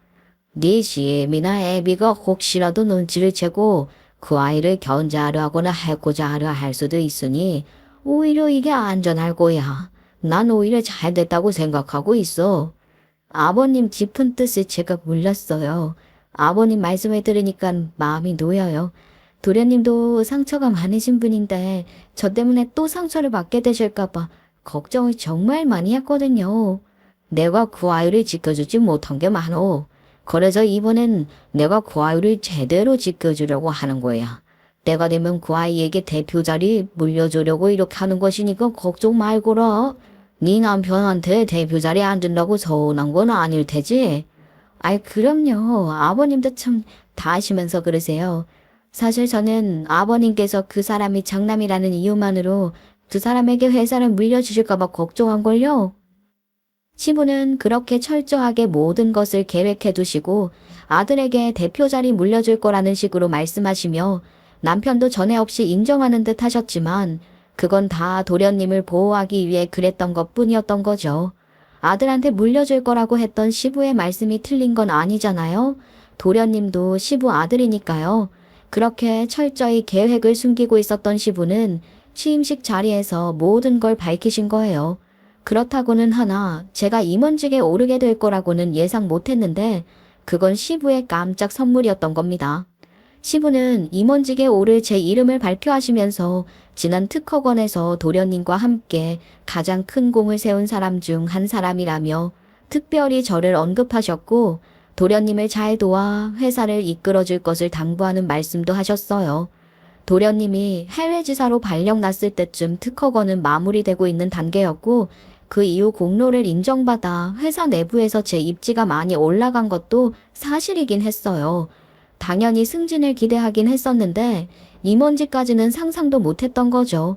네 시엠이나 애비가 혹시라도 눈치를 채고 그 아이를 견제하려 하거나 해코자 하려 할 수도 있으니 오히려 이게 안전할 거야. 난 오히려 잘 됐다고 생각하고 있어. 아버님 깊은 뜻을 제가 몰랐어요. 아버님 말씀을 들으니까 마음이 놓여요. 도련님도 상처가 많으신 분인데 저 때문에 또 상처를 받게 되실까봐 걱정을 정말 많이 했거든요. 내가 그 아이를 지켜주지 못한 게 많어. 그래서 이번엔 내가 그 아이를 제대로 지켜주려고 하는 거야. 때가 되면 그 아이에게 대표 자리 물려주려고 이렇게 하는 것이니까 걱정 말거라. 네 남편한테 대표 자리 안 준다고 서운한 건 아닐 테지? 아이, 그럼요. 아버님도 참 다 아시면서 그러세요. 사실 저는 아버님께서 그 사람이 장남이라는 이유만으로 두 사람에게 회사를 물려주실까봐 걱정한걸요. 시부는 그렇게 철저하게 모든 것을 계획해 두시고 아들에게 대표 자리 물려줄 거라는 식으로 말씀하시며 남편도 전에 없이 인정하는 듯 하셨지만 그건 다 도련님을 보호하기 위해 그랬던 것 뿐이었던 거죠. 아들한테 물려줄 거라고 했던 시부의 말씀이 틀린 건 아니잖아요. 도련님도 시부 아들이니까요. 그렇게 철저히 계획을 숨기고 있었던 시부는 취임식 자리에서 모든 걸 밝히신 거예요. 그렇다고는 하나 제가 임원직에 오르게 될 거라고는 예상 못했는데 그건 시부의 깜짝 선물이었던 겁니다. 시부는 임원직에 오를 제 이름을 발표하시면서 지난 특허건에서 도련님과 함께 가장 큰 공을 세운 사람 중 한 사람이라며 특별히 저를 언급하셨고 도련님을 잘 도와 회사를 이끌어줄 것을 당부하는 말씀도 하셨어요. 도련님이 해외지사로 발령 났을 때쯤 특허건은 마무리되고 있는 단계였고 그 이후 공로를 인정받아 회사 내부에서 제 입지가 많이 올라간 것도 사실이긴 했어요. 당연히 승진을 기대하긴 했었는데 임원직까지는 상상도 못했던 거죠.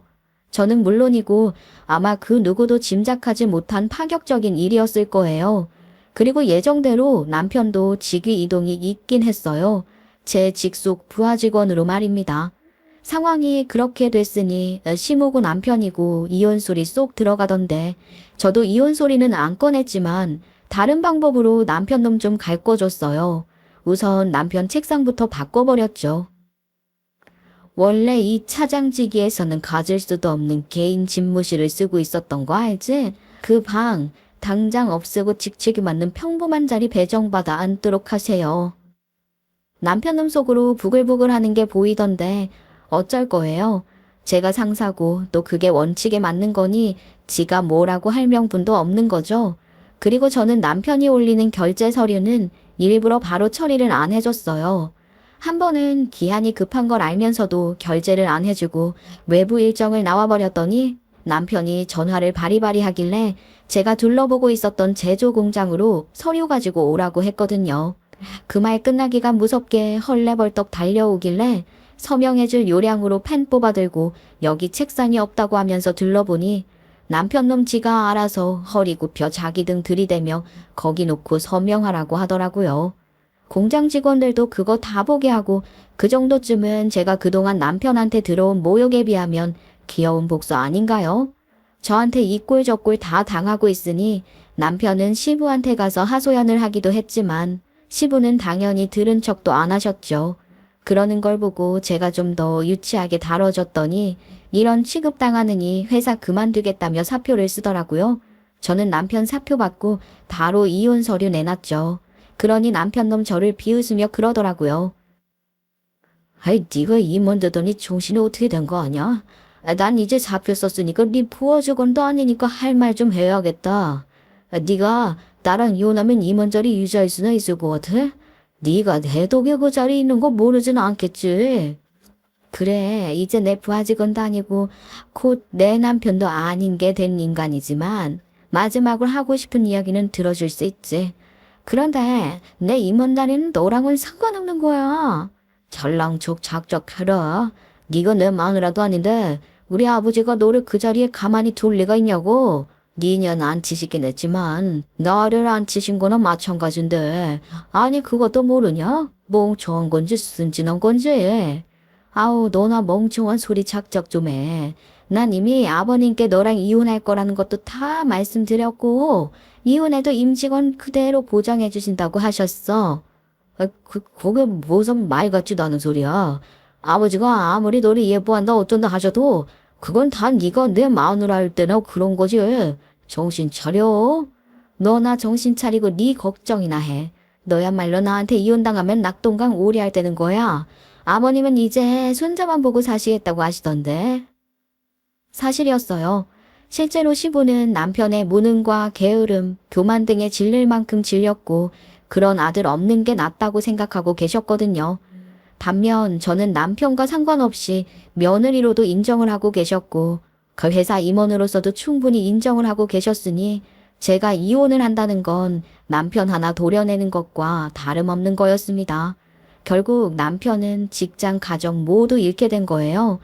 저는 물론이고 아마 그 누구도 짐작하지 못한 파격적인 일이었을 거예요. 그리고 예정대로 남편도 직위 이동이 있긴 했어요. 제 직속 부하 직원으로 말입니다. 상황이 그렇게 됐으니 시모고 남편이고 이혼 소리 쏙 들어가던데 저도 이혼 소리는 안 꺼냈지만 다른 방법으로 남편 놈 좀 갈궈줬어요. 우선 남편 책상부터 바꿔버렸죠. 원래 이 차장직위에서는 가질 수도 없는 개인 집무실을 쓰고 있었던 거 알지? 그 방 당장 없애고 직책이 맞는 평범한 자리 배정받아 앉도록 하세요. 남편놈 속으로 부글부글 하는 게 보이던데 어쩔 거예요. 제가 상사고 또 그게 원칙에 맞는 거니 지가 뭐라고 할 명분도 없는 거죠. 그리고 저는 남편이 올리는 결제 서류는 일부러 바로 처리를 안 해줬어요. 한 번은 기한이 급한 걸 알면서도 결제를 안 해주고 외부 일정을 나와버렸더니 남편이 전화를 바리바리 하길래 제가 둘러보고 있었던 제조 공장으로 서류 가지고 오라고 했거든요. 그 말 끝나기가 무섭게 헐레벌떡 달려오길래 서명해줄 요량으로 펜 뽑아들고 여기 책상이 없다고 하면서 둘러보니 남편놈 지가 알아서 허리 굽혀 자기 등 들이대며 거기 놓고 서명하라고 하더라고요. 공장 직원들도 그거 다 보게 하고 그 정도쯤은 제가 그동안 남편한테 들어온 모욕에 비하면 귀여운 복수 아닌가요? 저한테 이 꼴 저 꼴 다 당하고 있으니 남편은 시부한테 가서 하소연을 하기도 했지만 시부는 당연히 들은 척도 안 하셨죠. 그러는 걸 보고 제가 좀 더 유치하게 다뤄줬더니 이런 취급당하느니 회사 그만두겠다며 사표를 쓰더라고요. 저는 남편 사표 받고 바로 이혼 서류 내놨죠. 그러니 남편놈 저를 비웃으며 그러더라고요. 아이 네가 임원 되더니 정신이 어떻게 된 거 아냐? 난 이제 사표 썼으니까 네 부하 직원도 아니니까 할 말 좀 해야겠다. 네가 나랑 이혼하면 임원 자리 유지할 수는 있을 것 같아? 네가 내 덕에 그 자리에 있는 거 모르진 않겠지? 그래, 이제 내 부하 직원도 아니고 곧 내 남편도 아닌 게 된 인간이지만 마지막으로 하고 싶은 이야기는 들어줄 수 있지. 그런데 내 임원 자리는 너랑은 상관없는 거야. 잘랑척 작작해라. 네가 내 마누라도 아닌데 우리 아버지가 너를 그 자리에 가만히 둘 리가 있냐고. 니년 안 치시긴 했지만 나를 안 치신 거나 마찬가지인데 아니 그것도 모르냐? 멍청한 건지 순진한 건지. 아우 너나 멍청한 소리 작작 좀 해. 난 이미 아버님께 너랑 이혼할 거라는 것도 다 말씀드렸고 이혼해도 임직원 그대로 보장해 주신다고 하셨어. 그게 무슨 말 같지도 않은 소리야. 아버지가 아무리 너를 예뻐한다 어쩐다 하셔도 그건 다 네가 내 마누라 할 때나 그런 거지. 정신 차려. 너나 정신 차리고 네 걱정이나 해. 너야말로 나한테 이혼당하면 낙동강 오리할 때는 거야. 아버님은 이제 손자만 보고 사시겠다고 하시던데. 사실이었어요. 실제로 시부는 남편의 무능과 게으름, 교만 등에 질릴 만큼 질렸고 그런 아들 없는 게 낫다고 생각하고 계셨거든요. 반면 저는 남편과 상관없이 며느리로도 인정을 하고 계셨고 그 회사 임원으로서도 충분히 인정을 하고 계셨으니 제가 이혼을 한다는 건 남편 하나 도려내는 것과 다름없는 거였습니다. 결국 남편은 직장, 가정 모두 잃게 된 거예요.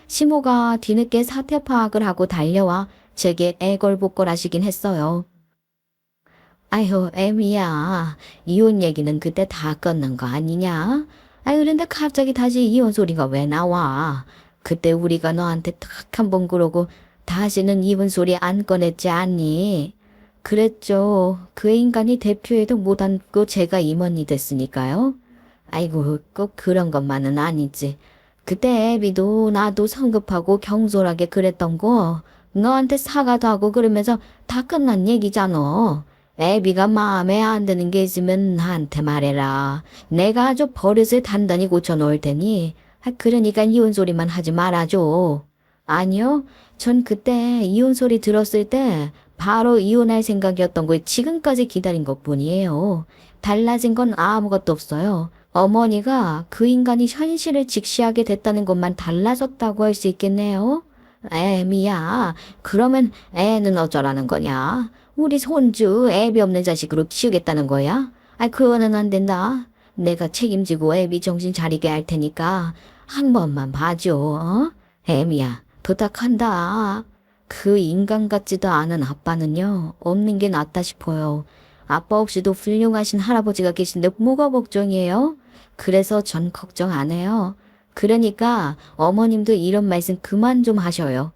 시모가 뒤늦게 사태 파악을 하고 달려와 제게 애걸복걸하시긴 했어요. 아휴, 애미야. 이혼 얘기는 그때 다 끝난 거 아니냐? 아이, 그런데 갑자기 다시 이혼 소리가 왜 나와? 그때 우리가 너한테 딱 한 번 그러고 다시는 이혼 소리 안 꺼냈지 않니? 그랬죠. 그 인간이 대표에도 못 앉고 제가 임원이 됐으니까요. 아이고, 꼭 그런 것만은 아니지. 그때 애비도 나도 성급하고 경솔하게 그랬던 거 너한테 사과도 하고 그러면서 다 끝난 얘기잖아. 애비가 마음에 안 드는 게 있으면 나한테 말해라. 내가 아주 버릇을 단단히 고쳐놓을 테니. 그러니까 이혼 소리만 하지 말아줘. 아니요. 전 그때 이혼 소리 들었을 때 바로 이혼할 생각이었던 걸 지금까지 기다린 것뿐이에요. 달라진 건 아무것도 없어요. 어머니가 그 인간이 현실을 직시하게 됐다는 것만 달라졌다고 할 수 있겠네요. 애미야, 그러면 애는 어쩌라는 거냐? 우리 손주 애비 없는 자식으로 키우겠다는 거야? 그거는 안 된다. 내가 책임지고 애비 정신 차리게 할 테니까 한 번만 봐줘. 어? 애미야, 부탁한다. 그 인간 같지도 않은 아빠는요, 없는 게 낫다 싶어요. 아빠 없이도 훌륭하신 할아버지가 계신데 뭐가 걱정이에요? 그래서 전 걱정 안 해요. 그러니까 어머님도 이런 말씀 그만 좀 하셔요.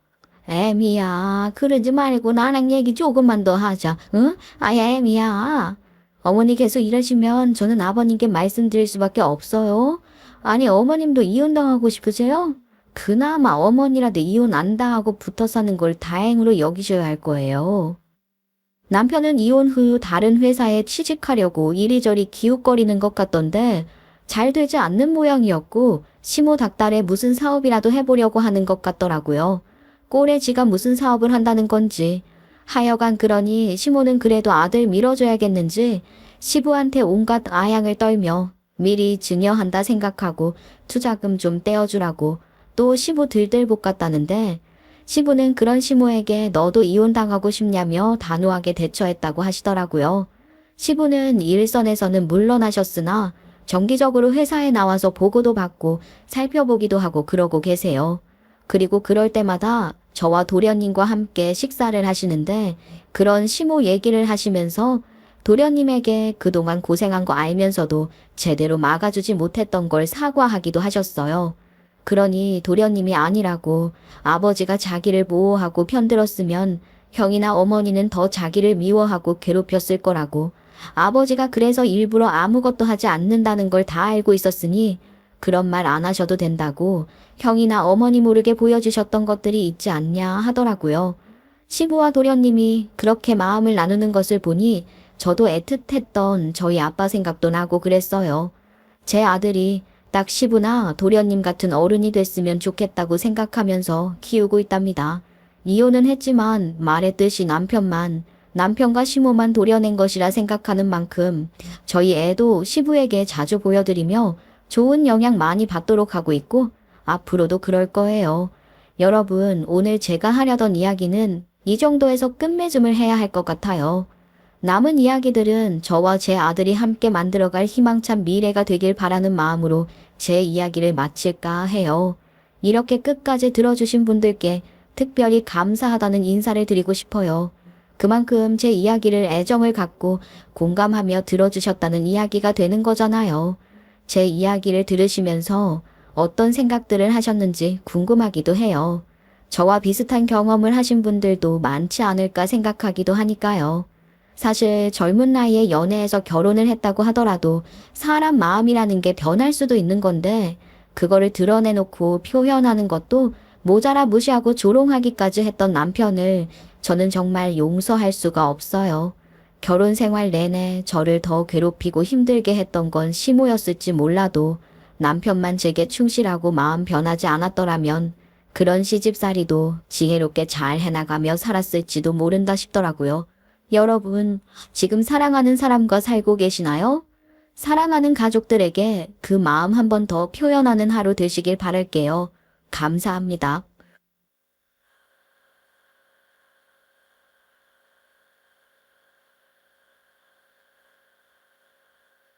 애미야, 그러지 말고 나랑 얘기 조금만 더 하자. 응? 애미야. 어머니 계속 이러시면 저는 아버님께 말씀드릴 수밖에 없어요. 아니, 어머님도 이혼당하고 싶으세요? 그나마 어머니라도 이혼 안 당하고 붙어 사는 걸 다행으로 여기셔야 할 거예요. 남편은 이혼 후 다른 회사에 취직하려고 이리저리 기웃거리는 것 같던데 잘 되지 않는 모양이었고 시모 닭달에 무슨 사업이라도 해보려고 하는 것 같더라고요. 꼴에 지가 무슨 사업을 한다는 건지. 하여간 그러니 시모는 그래도 아들 밀어줘야겠는지 시부한테 온갖 아양을 떨며 미리 증여한다 생각하고 투자금 좀 떼어주라고 또 시부 들들 볶았다는데 시부는 그런 시모에게 너도 이혼당하고 싶냐며 단호하게 대처했다고 하시더라고요. 시부는 일선에서는 물러나셨으나 정기적으로 회사에 나와서 보고도 받고 살펴보기도 하고 그러고 계세요. 그리고 그럴 때마다 저와 도련님과 함께 식사를 하시는데 그런 시모 얘기를 하시면서 도련님에게 그동안 고생한 거 알면서도 제대로 막아주지 못했던 걸 사과하기도 하셨어요. 그러니 도련님이 아니라고 아버지가 자기를 보호하고 편들었으면 형이나 어머니는 더 자기를 미워하고 괴롭혔을 거라고 아버지가 그래서 일부러 아무것도 하지 않는다는 걸 다 알고 있었으니 그런 말 안 하셔도 된다고 형이나 어머니 모르게 보여주셨던 것들이 있지 않냐 하더라고요. 시부와 도련님이 그렇게 마음을 나누는 것을 보니 저도 애틋했던 저희 아빠 생각도 나고 그랬어요. 제 아들이 딱 시부나 도련님 같은 어른이 됐으면 좋겠다고 생각하면서 키우고 있답니다. 이혼은 했지만 말했듯이 남편과 시모만 도려낸 것이라 생각하는 만큼 저희 애도 시부에게 자주 보여드리며 좋은 영향 많이 받도록 하고 있고 앞으로도 그럴 거예요. 여러분, 오늘 제가 하려던 이야기는 이 정도에서 끝맺음을 해야 할 것 같아요. 남은 이야기들은 저와 제 아들이 함께 만들어갈 희망찬 미래가 되길 바라는 마음으로 제 이야기를 마칠까 해요. 이렇게 끝까지 들어주신 분들께 특별히 감사하다는 인사를 드리고 싶어요. 그만큼 제 이야기를 애정을 갖고 공감하며 들어주셨다는 이야기가 되는 거잖아요. 제 이야기를 들으시면서 어떤 생각들을 하셨는지 궁금하기도 해요. 저와 비슷한 경험을 하신 분들도 많지 않을까 생각하기도 하니까요. 사실 젊은 나이에 연애해서 결혼을 했다고 하더라도 사람 마음이라는 게 변할 수도 있는 건데 그거를 드러내놓고 표현하는 것도 모자라 무시하고 조롱하기까지 했던 남편을 저는 정말 용서할 수가 없어요. 결혼 생활 내내 저를 더 괴롭히고 힘들게 했던 건 시모였을지 몰라도 남편만 제게 충실하고 마음 변하지 않았더라면 그런 시집살이도 지혜롭게 잘 해나가며 살았을지도 모른다 싶더라고요. 여러분, 지금 사랑하는 사람과 살고 계시나요? 사랑하는 가족들에게 그 마음 한 번 더 표현하는 하루 되시길 바랄게요. 감사합니다.